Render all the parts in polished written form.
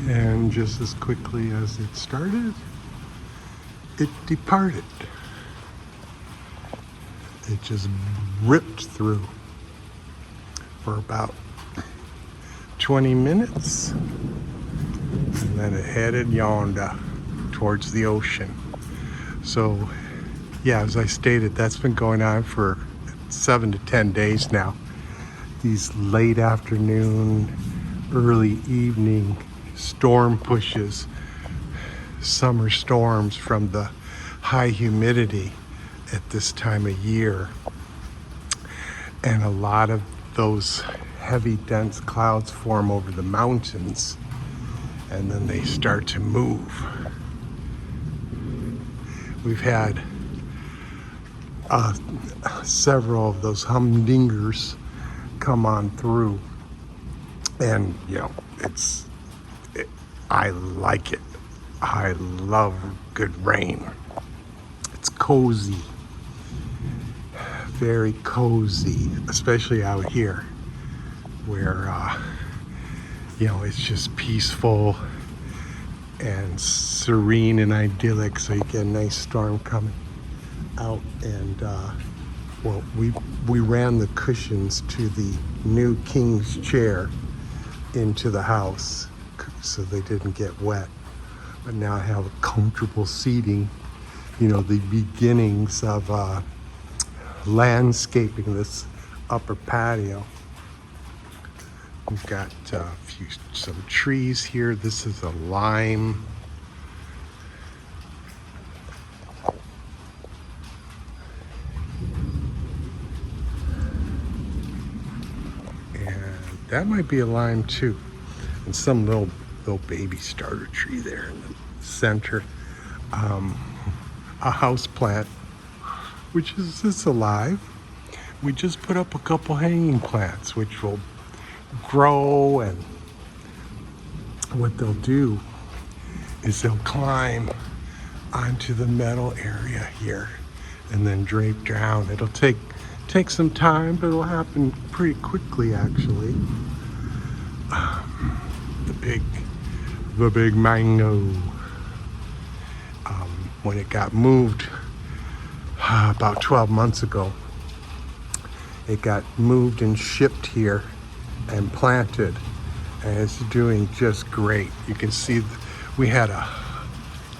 And just as quickly as it started, it departed. It just ripped through for about 20 minutes, and then it headed yonder towards the ocean. So yeah, as I stated, that's been going on for 7 to 10 days now. These late afternoon, early evening storm pushes, summer storms from the high humidity at this time of year. And a lot of those heavy, dense clouds form over the mountains, and then they start to move. We've had several of those humdingers come on through, and I like it. I love good rain. It's cozy, very cozy, especially out here where it's just peaceful and serene and idyllic. So you get a nice storm coming out, and we ran the cushions to the new king's chair into the house so they didn't get wet. But now I have a comfortable seating, the beginnings of landscaping this upper patio. We've got some trees here. This is a lime. And that might be a lime too. And some little baby starter tree there in the center. A house plant, which is alive. We just put up a couple hanging plants, which will grow, and what they'll do is they'll climb onto the metal area here and then drape down. It'll take some time, but it'll happen pretty quickly, actually. The big mango, when it got moved about 12 months ago, it got moved and shipped here and planted, and it's doing just great. You can see we had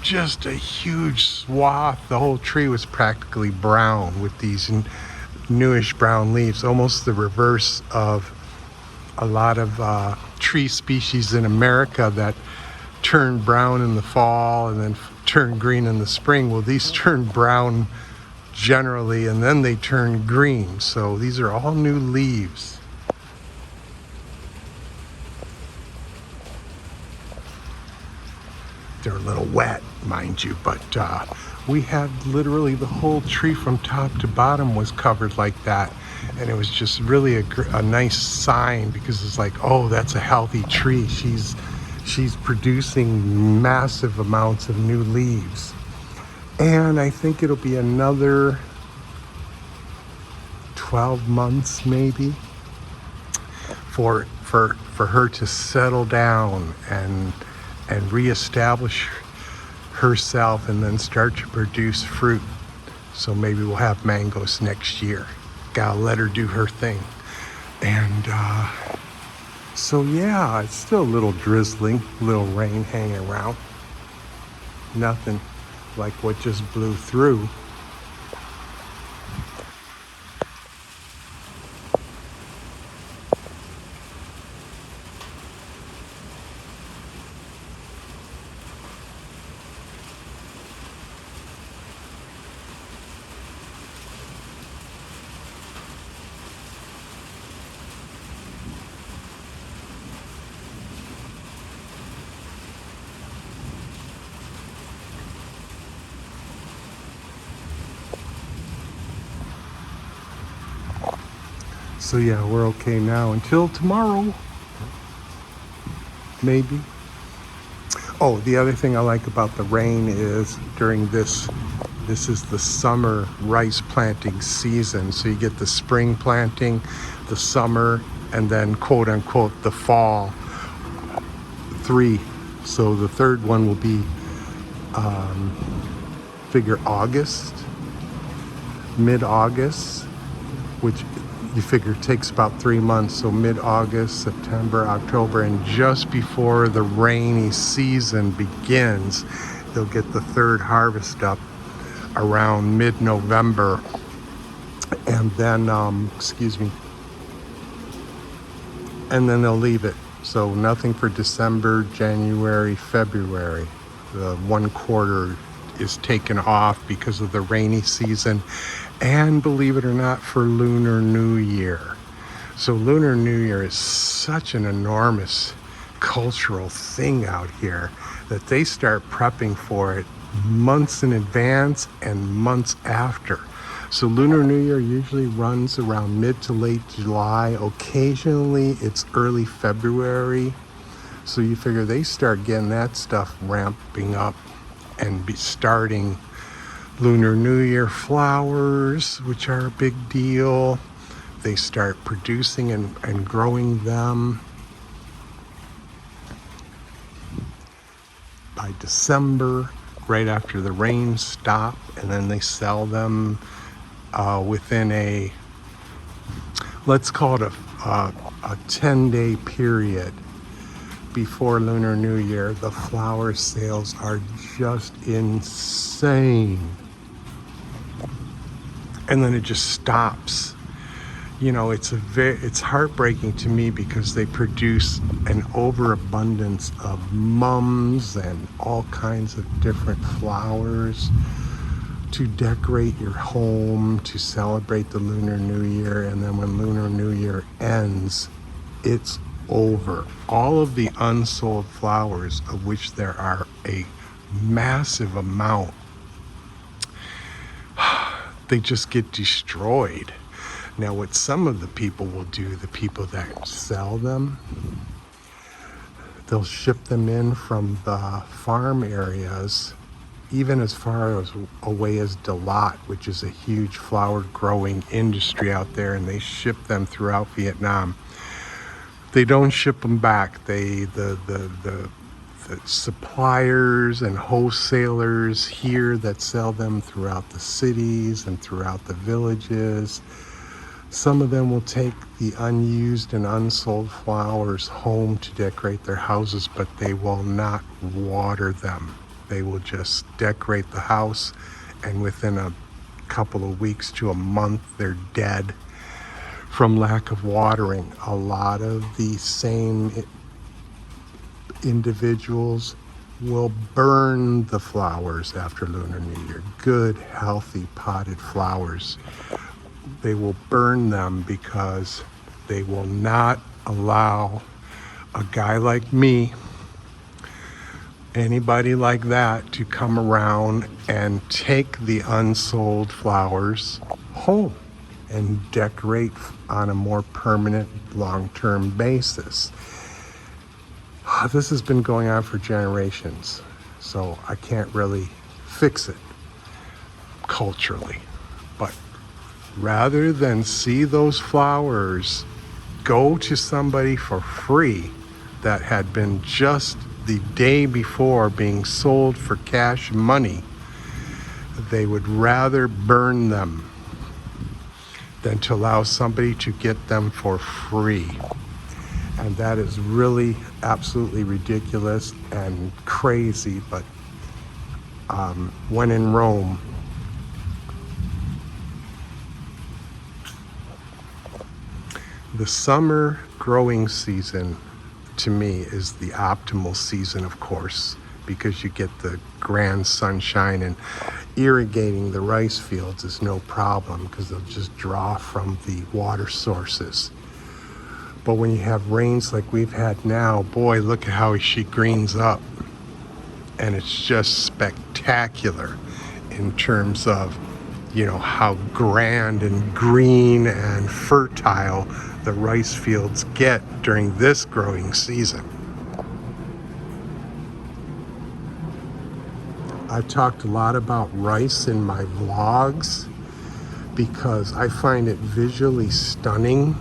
just a huge swath. The whole tree was practically brown with these newish brown leaves, almost the reverse of a lot of tree species in America that turn brown in the fall and then turn green in the spring. Well, these turn brown generally, and then they turn green. So these are all new leaves. They're a little wet, mind you, but we had literally the whole tree from top to bottom was covered like that. And it was just really a nice sign, because it's like, oh, that's a healthy tree. She's producing massive amounts of new leaves. And I think it'll be another 12 months maybe for her to settle down and reestablish herself, and then start to produce fruit. So maybe we'll have mangoes next year. Gotta let her do her thing. And so yeah, it's still a little drizzling, little rain hanging around. Nothing like what just blew through. So yeah, we're okay now until tomorrow, maybe. Oh, the other thing I like about the rain is during this is the summer rice planting season. So you get the spring planting, the summer, and then quote unquote the fall. 3 So the third one will be, figure August, mid-August, which you figure takes about 3 months. So mid-August, September, October, and just before the rainy season begins, they'll get the third harvest up around mid-November. And then, and then they'll leave it. So nothing for December, January, February. The 1/4 is taken off because of the rainy season, and believe it or not, for Lunar New Year. So Lunar New Year is such an enormous cultural thing out here that they start prepping for it months in advance and months after. So Lunar New Year usually runs around mid to late July. Occasionally it's early February. So you figure they start getting that stuff ramping up and be starting Lunar New Year flowers, which are a big deal. They start producing and growing them by December, right after the rains stop, and then they sell them within a, let's call it a 10-day period before Lunar New Year. The flower sales are just insane. And then it just stops. You know, it's heartbreaking to me because they produce an overabundance of mums and all kinds of different flowers to decorate your home, to celebrate the Lunar New Year. And then when Lunar New Year ends, it's over. All of the unsold flowers, of which there are a massive amount, they just get destroyed. Now, what some of the people will do, the people that sell them, they'll ship them in from the farm areas, even as far away as Dalat, which is a huge flower growing industry out there, and they ship them throughout Vietnam. They don't ship them back. The suppliers and wholesalers here that sell them throughout the cities and throughout the villages, some of them will take the unused and unsold flowers home to decorate their houses, but they will not water them. They will just decorate the house, and within a couple of weeks to a month, they're dead from lack of watering. A lot of the same individuals will burn the flowers after Lunar New Year. Good, healthy, potted flowers. They will burn them because they will not allow a guy like me, anybody like that, to come around and take the unsold flowers home and decorate on a more permanent, long-term basis. This has been going on for generations, so I can't really fix it culturally. But rather than see those flowers go to somebody for free that had been just the day before being sold for cash money, they would rather burn them than to allow somebody to get them for free. And that is really absolutely ridiculous and crazy, but when in Rome, the summer growing season to me is the optimal season, of course, because you get the grand sunshine, and irrigating the rice fields is no problem because they'll just draw from the water sources. But when you have rains like we've had now, boy, look at how she greens up. And it's just spectacular in terms of, you know, how grand and green and fertile the rice fields get during this growing season. I've talked a lot about rice in my vlogs because I find it visually stunning.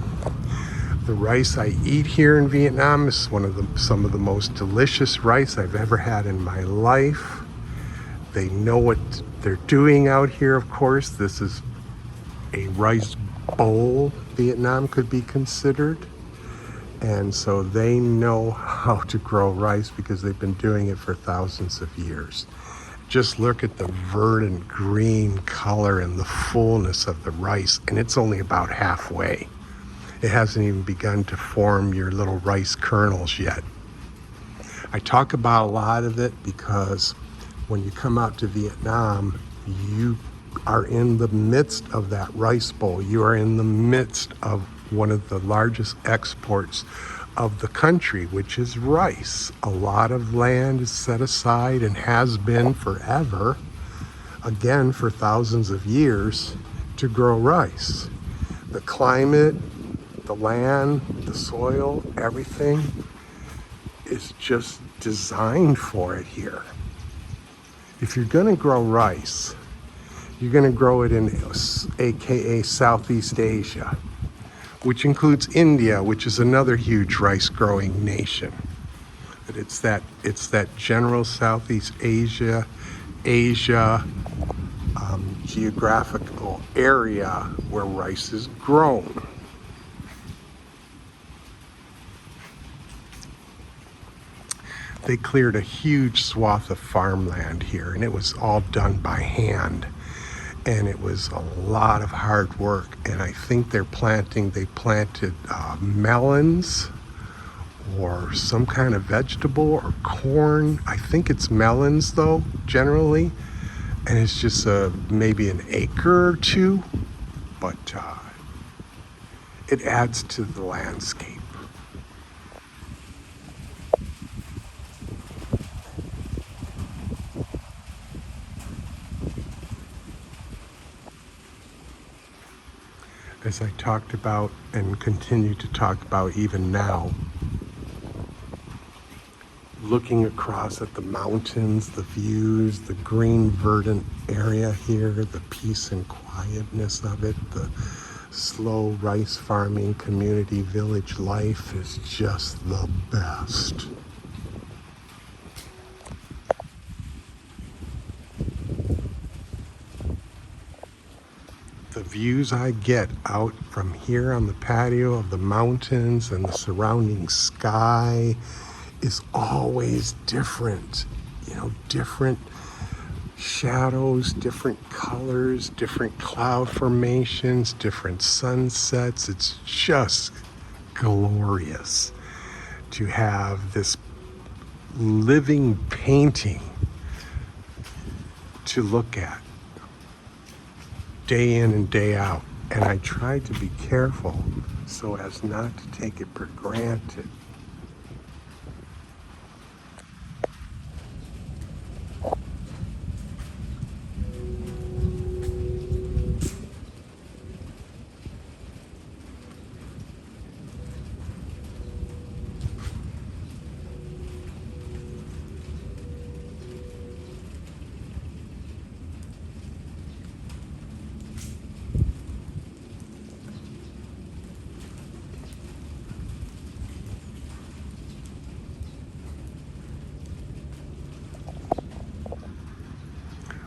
The rice I eat here in Vietnam is some of the most delicious rice I've ever had in my life. They know what they're doing out here, of course. This is a rice bowl, Vietnam could be considered. And so they know how to grow rice because they've been doing it for thousands of years. Just look at the verdant green color and the fullness of the rice, and it's only about halfway. It hasn't even begun to form your little rice kernels yet. I talk about a lot of it because when you come out to Vietnam, you are in the midst of that rice bowl. You are in the midst of one of the largest exports of the country, which is rice. A lot of land is set aside and has been forever, again for thousands of years, to grow rice. The climate, the land, the soil, everything is just designed for it here. If you're going to grow rice, you're going to grow it in AKA Southeast Asia, which includes India, which is another huge rice growing nation. But it's that general Southeast Asia geographical area where rice is grown. They cleared a huge swath of farmland here, and it was all done by hand. And it was a lot of hard work. And I think they planted melons or some kind of vegetable or corn. I think it's melons though, generally. And it's just maybe an acre or two, but it adds to the landscape. As I talked about and continue to talk about even now, looking across at the mountains, the views, the green verdant area here, the peace and quietness of it, the slow rice farming community village life is just the best. The views I get out from here on the patio of the mountains and the surrounding sky is always different. You know, different shadows, different colors, different cloud formations, different sunsets. It's just glorious to have this living painting to look at day in and day out. And I try to be careful so as not to take it for granted.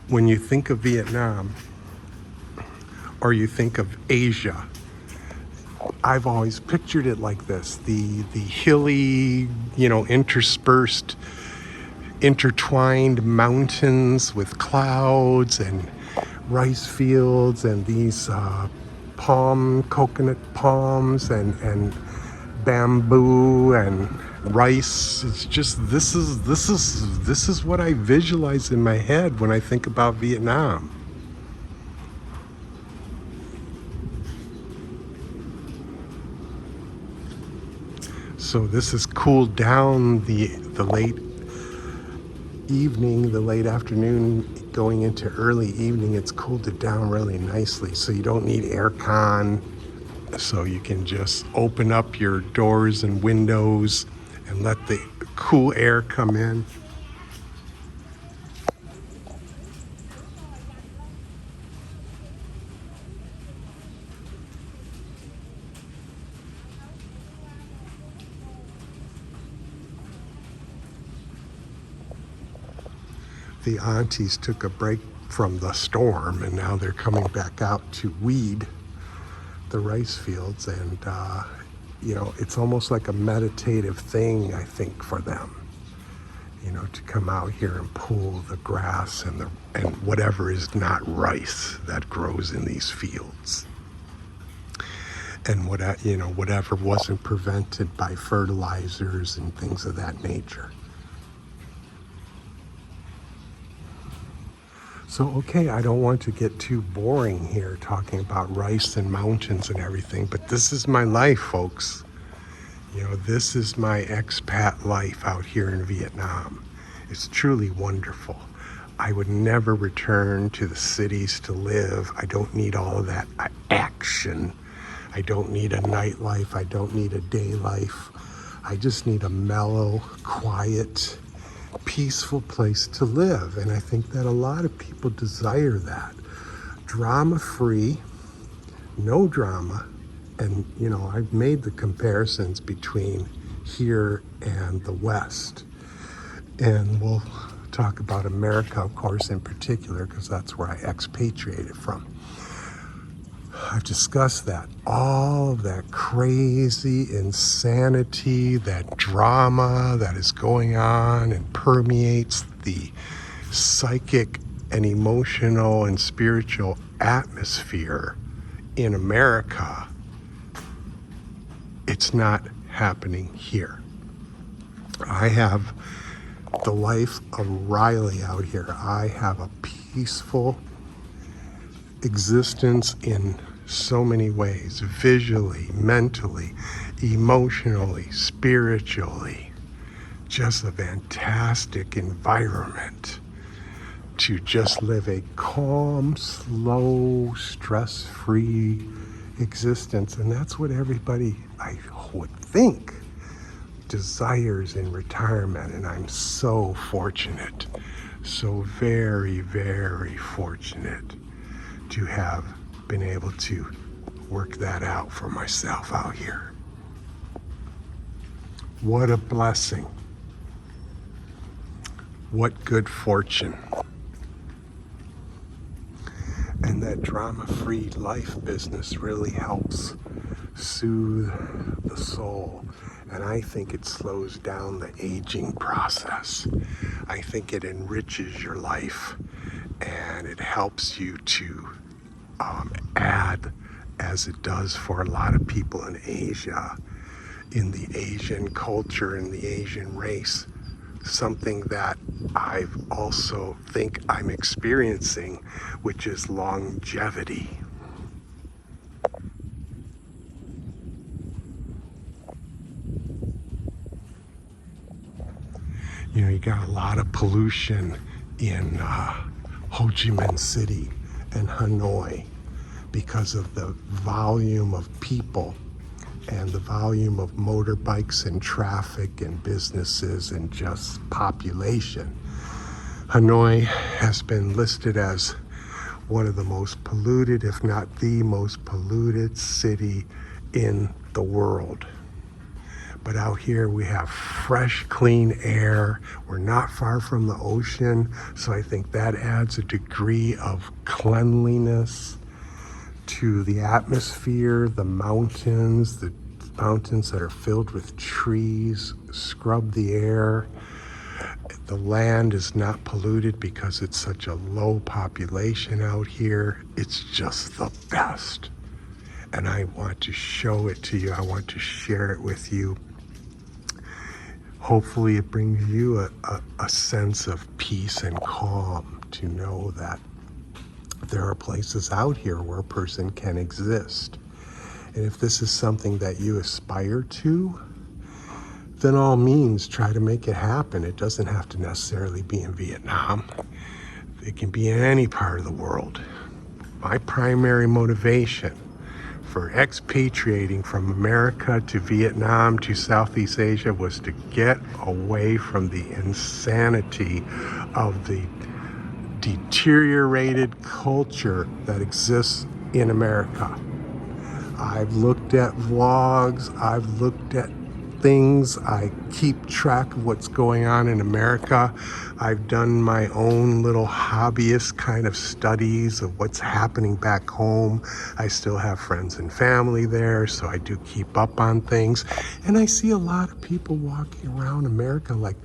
When you think of Vietnam, or you think of Asia, I've always pictured it like this, the hilly, interspersed, intertwined mountains with clouds and rice fields and these coconut palms and bamboo and rice. It's just this is what I visualize in my head when I think about Vietnam. So this has cooled down the late evening, the late afternoon, going into early evening. It's cooled it down really nicely. So you don't need air con. So you can just open up your doors and windows and let the cool air come in. the aunties took a break from the storm, and now they're coming back out to weed the rice fields. And it's almost like a meditative thing, I think, for them, to come out here and pull the grass and whatever is not rice that grows in these fields, and whatever wasn't prevented by fertilizers and things of that nature. So, okay, I don't want to get too boring here talking about rice and mountains and everything, but this is my life, folks. This is my expat life out here in Vietnam. It's truly wonderful. I would never return to the cities to live. I don't need all of that action. I don't need a nightlife. I don't need a day life. I just need a mellow, quiet, peaceful place to live. And I think that a lot of people desire that. Drama-free, no drama. And, I've made the comparisons between here and the West. And we'll talk about America, of course, in particular, because that's where I expatriated from. I've discussed that. All of that crazy insanity, that drama that is going on and permeates the psychic and emotional and spiritual atmosphere in America, it's not happening here. I have the life of Riley out here. I have a peaceful existence in so many ways, visually, mentally, emotionally, spiritually. Just a fantastic environment to just live a calm, slow, stress-free existence. And that's what everybody, I would think, desires in retirement. And I'm so fortunate, so very, very fortunate to have been able to work that out for myself out here. What a blessing. What good fortune. And that drama-free life business really helps soothe the soul. And I think it slows down the aging process. I think it enriches your life, and it helps you to add, as it does for a lot of people in Asia, in the Asian culture, in the Asian race, something that I've also think I'm experiencing, which is longevity. You got a lot of pollution in Ho Chi Minh City and Hanoi because of the volume of people and the volume of motorbikes and traffic and businesses and just population. Hanoi has been listed as one of the most polluted, if not the most polluted city in the world. But out here we have fresh, clean air. We're not far from the ocean, so I think that adds a degree of cleanliness to the atmosphere. The mountains that are filled with trees scrub the air. The land is not polluted because it's such a low population out here. It's just the best. And I want to show it to you. I want to share it with you. Hopefully it brings you a sense of peace and calm to know that there are places out here where a person can exist. And if this is something that you aspire to, then all means try to make it happen. It doesn't have to necessarily be in Vietnam. It can be in any part of the world. My primary motivation for expatriating from America to Vietnam to Southeast Asia was to get away from the insanity of the deteriorated culture that exists in America. I've looked at vlogs, I've looked at things. I keep track of what's going on in America. I've done my own little hobbyist kind of studies of what's happening back home. I still have friends and family there, so I do keep up on things. And I see a lot of people walking around America. Like,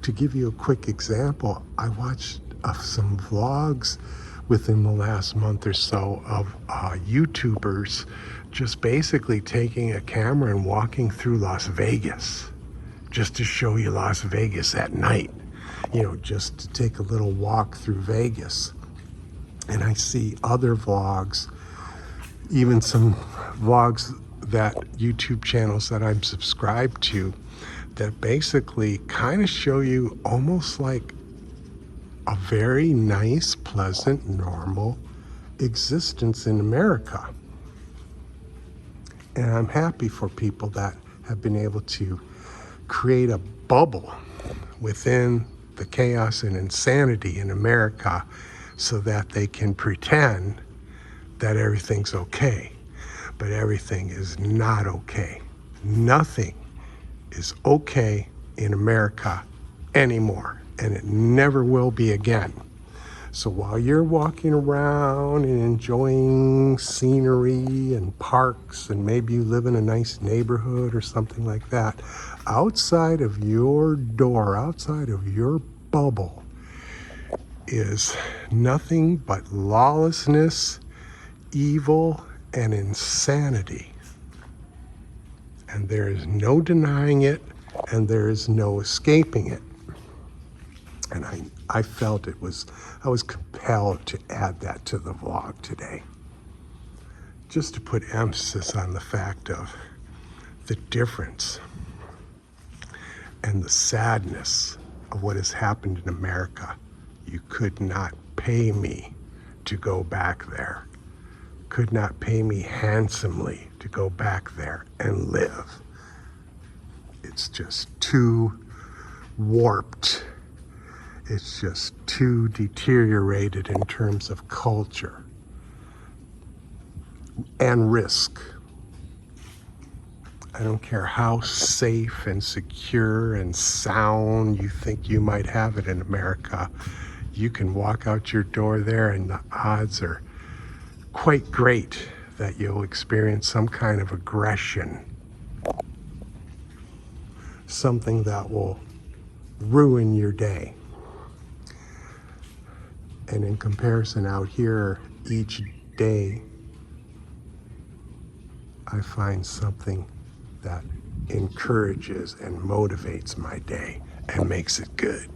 to give you a quick example, I watched some vlogs within the last month or so of YouTubers just basically taking a camera and walking through Las Vegas just to show you Las Vegas at night, just to take a little walk through Vegas. And I see other vlogs, even some vlogs that YouTube channels that I'm subscribed to, that basically kind of show you almost like a very nice, pleasant, normal existence in America. And I'm happy for people that have been able to create a bubble within the chaos and insanity in America so that they can pretend that everything's okay. But everything is not okay. Nothing is okay in America anymore, and it never will be again. So while you're walking around and enjoying scenery and parks, and maybe you live in a nice neighborhood or something like that, outside of your door, outside of your bubble, is nothing but lawlessness, evil, and insanity. And there is no denying it, and there is no escaping it. And I felt I was compelled to add that to the vlog today, just to put emphasis on the fact of the difference and the sadness of what has happened in America. You could not pay me to go back there, could not pay me handsomely to go back there and live. It's just too warped. It's just too deteriorated in terms of culture and risk. I don't care how safe and secure and sound you think you might have it in America. You can walk out your door there and the odds are quite great that you'll experience some kind of aggression, something that will ruin your day. And in comparison, out here, each day, I find something that encourages and motivates my day and makes it good.